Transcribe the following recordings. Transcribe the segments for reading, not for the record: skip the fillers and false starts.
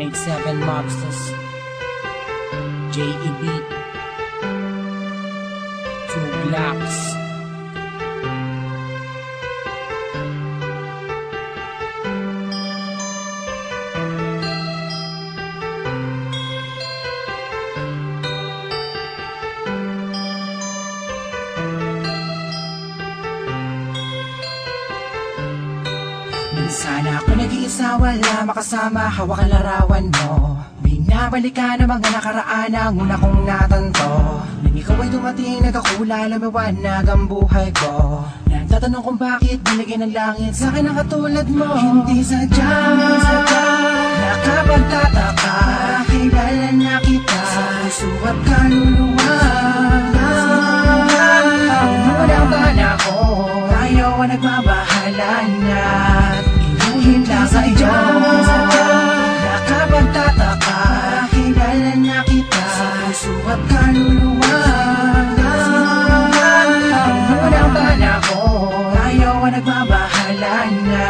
187 Mobsters, J.E.B, 2 Blocks. Sana ako nag-iisa, wala makasama, hawak ang larawan mo. Binabalikan ang mga nakaraan ang una kong natanto. Nang ikaw ay dumating, nagkakula, lumiwanag ang buhay ko. Nagtatanong kung bakit binigyan ng langit sa akin ang katulad mo. Hindi sadya, nakapagtataka, kilala na kita sa puso at kaluluwa. Unang panahon, tayo ang nagbabahala na hinla sa iyo. Nakapagtataka, kilala na kita sa puso at kaluluwa. Unang panahon, tayo ang nagbabahala na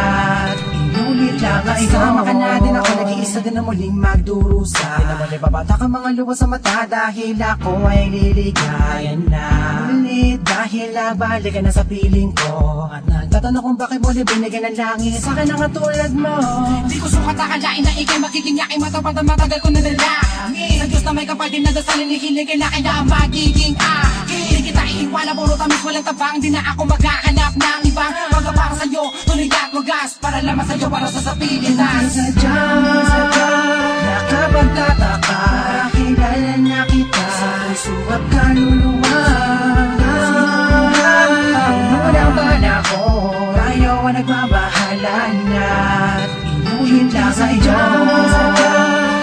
inulit lang ang isama ka natin, ako nag-iisa din na muling magdurusa. Di naman ibabata ka mga luwa sa mata dahil ako ay liligaya na ulit. Dahil nabalik ka na sa piling ko at nagtatanong kung bakit mo binigyan ng langit sa akin ang katulad mo. Di ko sukat akalain na ikay magiging yakin, matapad na matagal ko na nalangin. Sa Diyos na may kapatid na dasalin, ihiligay na kaya magiging akin. Di kita iiwala, puro tamis, walang tabang. Di na ako maghahanap ng ibang magkapara sa'yo, tuloy at wagas, para lamang sa'yo, para sa Pilipinas. Sadya, nakapagtataka, kilala na kita sa puso at kaluluwa. Unang panahon, tayo ang nagbabahala na inulit lang sa iyo.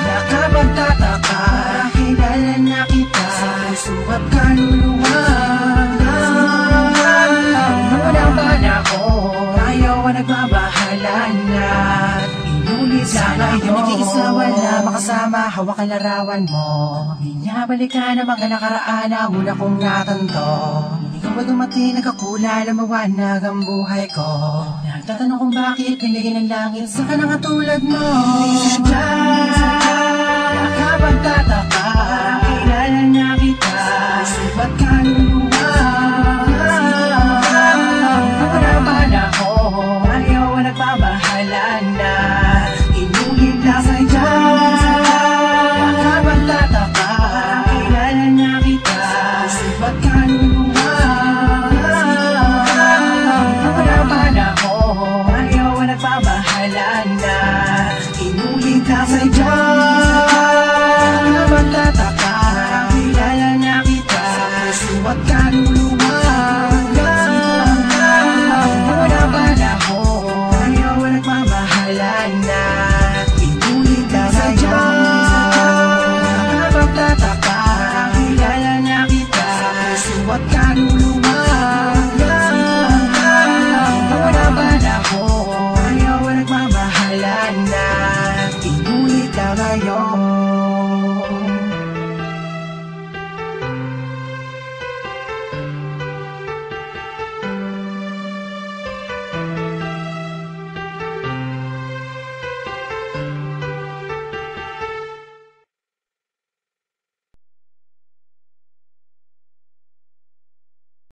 Nakapagtataka, kilala na kita sa puso at kaluluwa. Unang panahon, tayo ang nagbabahala na inulit lang iyo. Nag-iisa, wala makasama, hawak ang larawan mo. Binabalikan ang mga nakaraan ang una kong natanto. Ikaw ay dumating, nagkakula, lumawanag ang buhay ko. Nagtatanong kung bakit binigyan ng langit sa akin ang katulad mo. Sadya, nakapagtataka, kilala na kita sa puso at kaluluwa. Unang panahon, ayaw ang nagbabahala